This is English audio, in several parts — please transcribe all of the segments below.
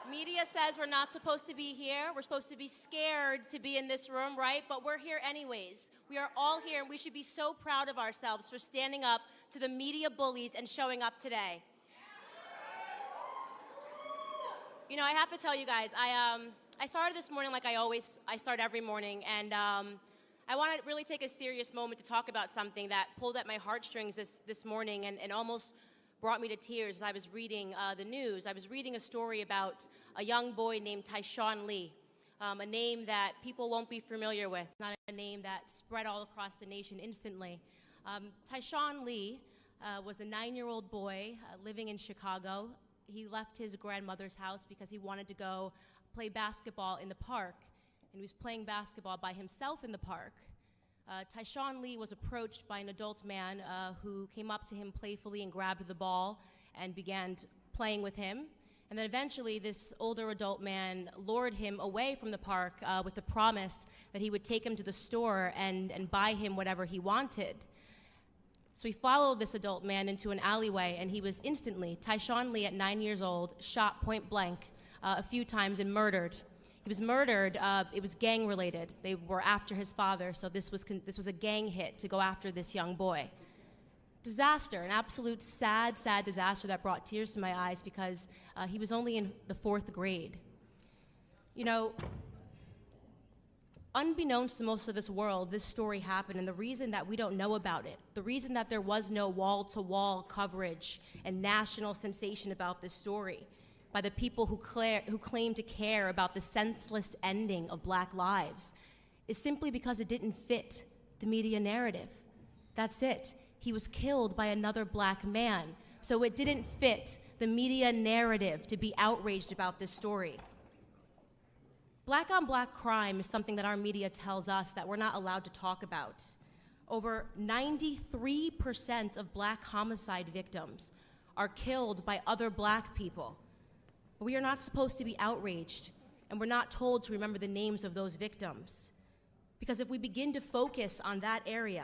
Media says we're not supposed to be here. We're supposed to be scared to be in this room, right? But we're here anyways. We are all here, and we should be so proud of ourselves for standing up to the media bullies and showing up today. You know, I have to tell you guys, I started this morning like I start every morning, and I want to really take a serious moment to talk about something that pulled at my heartstrings this morning and almost brought me to tears as I was reading the news. I was reading a story about a young boy named Taishawn Lee, a name that people won't be familiar with, not a name that spread all across the nation instantly. Taishawn Lee was a 9-year-old boy living in Chicago. He left his grandmother's house because he wanted to go play basketball in the park, and he was playing basketball by himself in the park. Taishawn Lee was approached by an adult man who came up to him playfully and grabbed the ball and began playing with him. And then eventually this older adult man lured him away from the park with the promise that he would take him to the store and buy him whatever he wanted. So he followed this adult man into an alleyway, and he was instantly, Taishawn Lee at 9 years old, shot point blank a few times and murdered. He was murdered. It was gang-related. They were after his father, so this was a gang hit to go after this young boy. Disaster, an absolute sad disaster that brought tears to my eyes because he was only in the 4th grade. You know, unbeknownst to most of this world, this story happened, and the reason that we don't know about it, the reason that there was no wall-to-wall coverage and national sensation about this story by the people who claim to care about the senseless ending of Black lives is simply because it didn't fit the media narrative. That's it. He was killed by another Black man, so it didn't fit the media narrative to be outraged about this story. Black on Black crime is something that our media tells us that we're not allowed to talk about. Over 93% of Black homicide victims are killed by other Black people. We are not supposed to be outraged, and we're not told to remember the names of those victims. Because if we begin to focus on that area,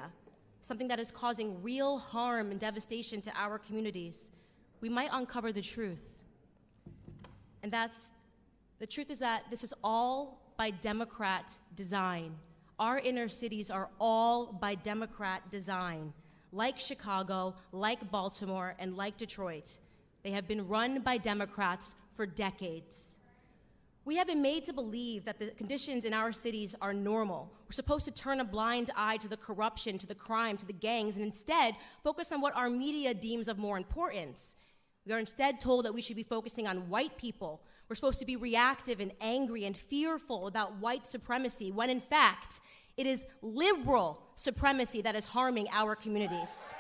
something that is causing real harm and devastation to our communities, we might uncover the truth. And the truth is that this is all by Democrat design. Our inner cities are all by Democrat design. Like Chicago, like Baltimore, and like Detroit, they have been run by Democrats for decades. We have been made to believe that the conditions in our cities are normal. We're supposed to turn a blind eye to the corruption, to the crime, to the gangs, and instead focus on what our media deems of more importance. We are instead told that we should be focusing on white people. We're supposed to be reactive and angry and fearful about white supremacy, when in fact, it is liberal supremacy that is harming our communities.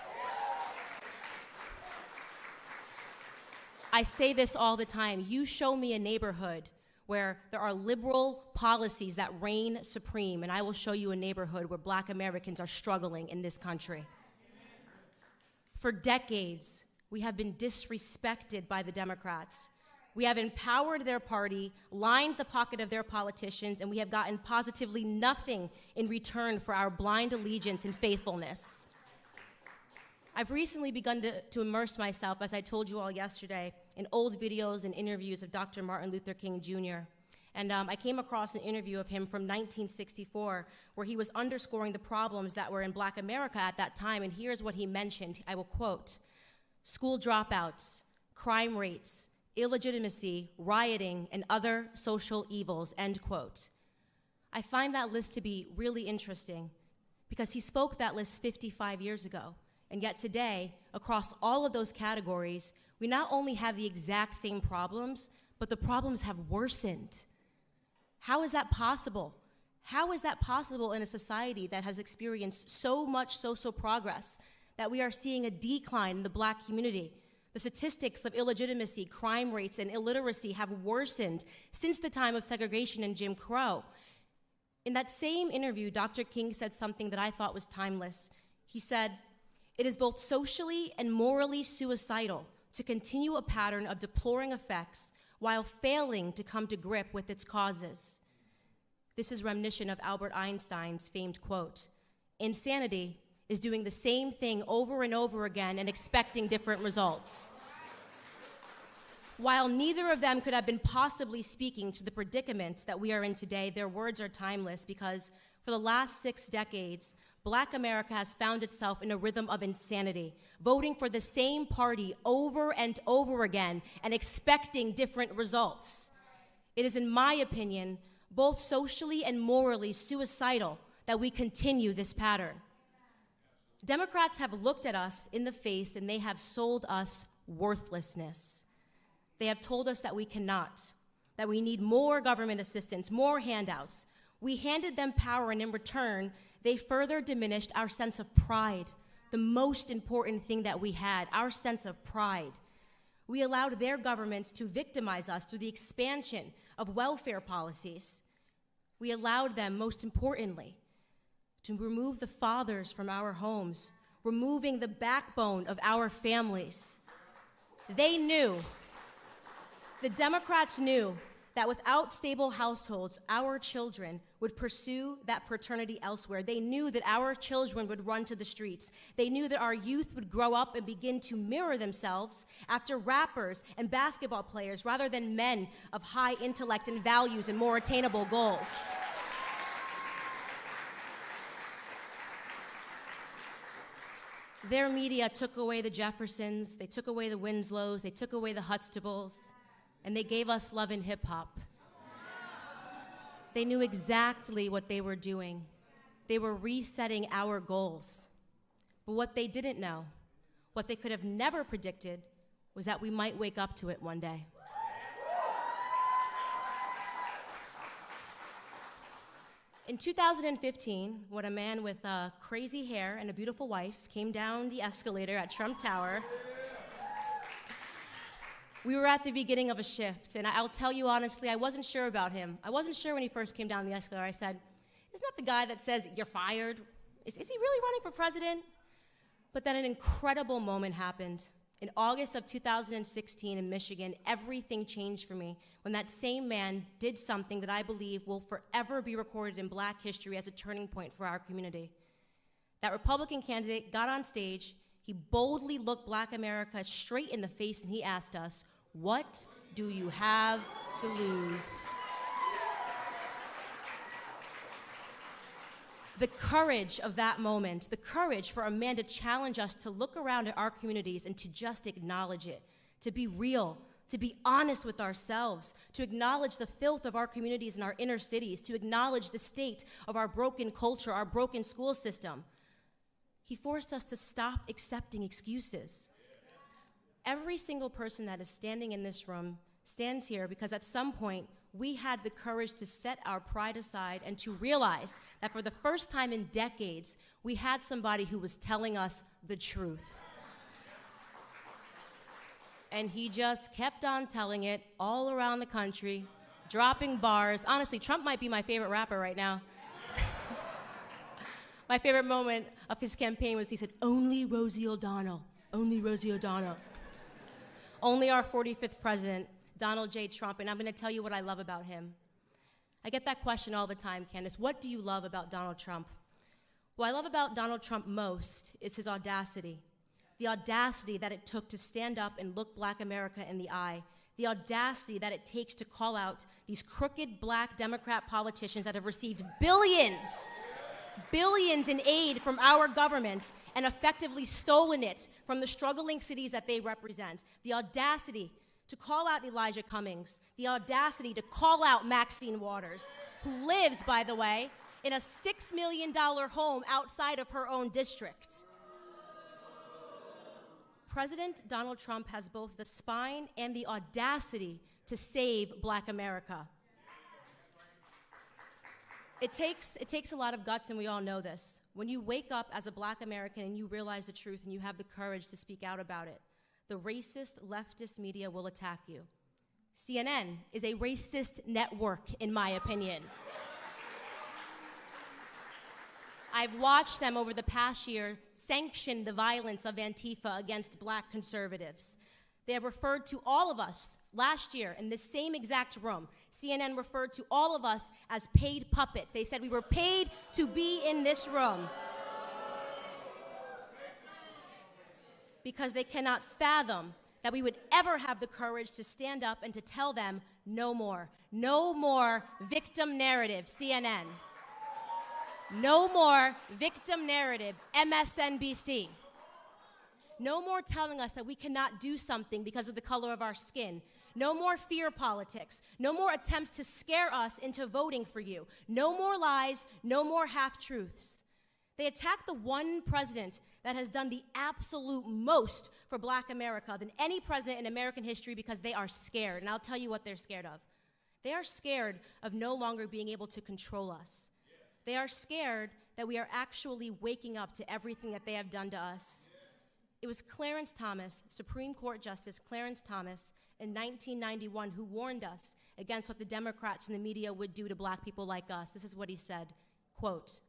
I say this all the time. You show me a neighborhood where there are liberal policies that reign supreme, and I will show you a neighborhood where Black Americans are struggling in this country. For decades, we have been disrespected by the Democrats. We have empowered their party, lined the pocket of their politicians, and we have gotten positively nothing in return for our blind allegiance and faithfulness. I've recently begun to immerse myself, as I told you all yesterday, in old videos and interviews of Dr. Martin Luther King Jr. And I came across an interview of him from 1964 where he was underscoring the problems that were in Black America at that time, and here's what he mentioned. I will quote, "School dropouts, crime rates, illegitimacy, rioting, and other social evils," end quote. I find that list to be really interesting because he spoke that list 55 years ago. And yet today, across all of those categories, we not only have the exact same problems, but the problems have worsened. How is that possible? How is that possible in a society that has experienced so much social progress that we are seeing a decline in the Black community? The statistics of illegitimacy, crime rates, and illiteracy have worsened since the time of segregation and Jim Crow. In that same interview, Dr. King said something that I thought was timeless. He said, "It is both socially and morally suicidal to continue a pattern of deploring effects while failing to come to grip with its causes." This is reminiscent of Albert Einstein's famed quote, "Insanity is doing the same thing over and over again and expecting different results." While neither of them could have been possibly speaking to the predicament that we are in today, their words are timeless because for the last 6 decades, Black America has found itself in a rhythm of insanity, voting for the same party over and over again and expecting different results. It is, in my opinion, both socially and morally suicidal that we continue this pattern. Democrats have looked at us in the face and they have sold us worthlessness. They have told us that we cannot, that we need more government assistance, more handouts. We handed them power, and in return, they further diminished our sense of pride, the most important thing that we had, our sense of pride. We allowed their governments to victimize us through the expansion of welfare policies. We allowed them, most importantly, to remove the fathers from our homes, removing the backbone of our families. They knew, the Democrats knew, that without stable households, our children would pursue that paternity elsewhere. They knew that our children would run to the streets. They knew that our youth would grow up and begin to mirror themselves after rappers and basketball players rather than men of high intellect and values and more attainable goals. Their media took away the Jeffersons, they took away the Winslows, they took away the Huxtables, and they gave us love and hip hop. They knew exactly what they were doing. They were resetting our goals. But what they didn't know, what they could have never predicted, was that we might wake up to it one day. In 2015, when a man with crazy hair and a beautiful wife came down the escalator at Trump Tower, we were at the beginning of a shift, and I'll tell you honestly, I wasn't sure about him. I wasn't sure when he first came down the escalator. I said, isn't that the guy that says, you're fired? Is he really running for president? But then an incredible moment happened. In August of 2016 in Michigan, everything changed for me when that same man did something that I believe will forever be recorded in Black history as a turning point for our community. That Republican candidate got on stage, he boldly looked Black America straight in the face, and he asked us, what do you have to lose? The courage of that moment, the courage for a man to challenge us to look around at our communities and to just acknowledge it, to be real, to be honest with ourselves, to acknowledge the filth of our communities and our inner cities, to acknowledge the state of our broken culture, our broken school system. He forced us to stop accepting excuses. Every single person that is standing in this room stands here because at some point we had the courage to set our pride aside and to realize that for the first time in decades, we had somebody who was telling us the truth. And he just kept on telling it all around the country, dropping bars. Honestly, Trump might be my favorite rapper right now. My favorite moment of his campaign was he said, only Rosie O'Donnell, only Rosie O'Donnell. Only our 45th president, Donald J. Trump, and I'm gonna tell you what I love about him. I get that question all the time, Candace, what do you love about Donald Trump? What I love about Donald Trump most is his audacity. The audacity that it took to stand up and look Black America in the eye. The audacity that it takes to call out these crooked Black Democrat politicians that have received billions in aid from our government and effectively stolen it from the struggling cities that they represent. The audacity to call out Elijah Cummings, the audacity to call out Maxine Waters, who lives, by the way, in a $6 million home outside of her own district. President Donald Trump has both the spine and the audacity to save Black America. It takes a lot of guts, and we all know this. When you wake up as a Black American and you realize the truth and you have the courage to speak out about it, the racist leftist media will attack you. CNN is a racist network, in my opinion. I've watched them over the past year sanction the violence of Antifa against Black conservatives. They have referred to all of us last year in the same exact room. CNN referred to all of us as paid puppets. They said we were paid to be in this room because they cannot fathom that we would ever have the courage to stand up and to tell them no more. No more victim narrative, CNN. No more victim narrative, MSNBC. No more telling us that we cannot do something because of the color of our skin. No more fear politics. No more attempts to scare us into voting for you. No more lies. No more half-truths. They attack the one president that has done the absolute most for Black America than any president in American history because they are scared. And I'll tell you what they're scared of. They are scared of no longer being able to control us. They are scared that we are actually waking up to everything that they have done to us. It was Clarence Thomas, Supreme Court Justice Clarence Thomas, in 1991 who warned us against what the Democrats and the media would do to Black people like us. This is what he said, quote,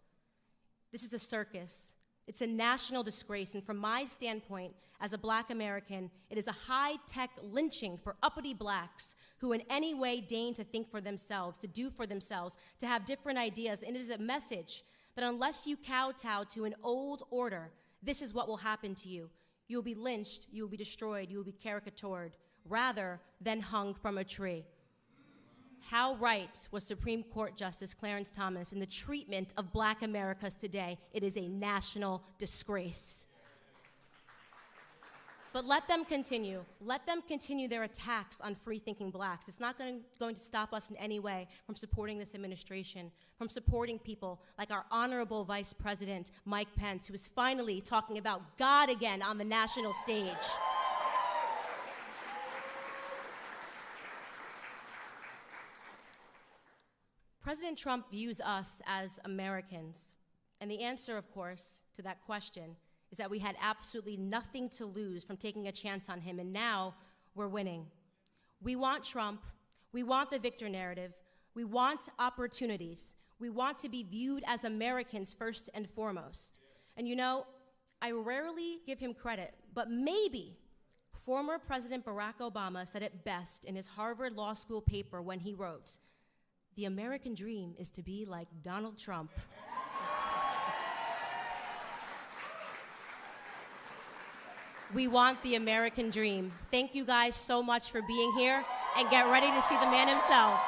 "This is a circus. It's a national disgrace, and from my standpoint as a Black American, it is a high-tech lynching for uppity Blacks who in any way deign to think for themselves, to do for themselves, to have different ideas, and it is a message that unless you kowtow to an old order, this is what will happen to you. You will be lynched, you will be destroyed, you will be caricatured, rather than hung from a tree." How right was Supreme Court Justice Clarence Thomas in the treatment of Black Americans today? It is a national disgrace. But let them continue. Let them continue their attacks on free-thinking Blacks. It's not going to stop us in any way from supporting this administration, from supporting people like our honorable Vice President, Mike Pence, who is finally talking about God again on the national stage. President Trump views us as Americans. And the answer, of course, to that question is that we had absolutely nothing to lose from taking a chance on him, and now we're winning. We want Trump. We want the victor narrative. We want opportunities. We want to be viewed as Americans first and foremost. And you know, I rarely give him credit, but maybe former President Barack Obama said it best in his Harvard Law School paper when he wrote, "The American dream is to be like Donald Trump." We want the American dream. Thank you guys so much for being here, and get ready to see the man himself.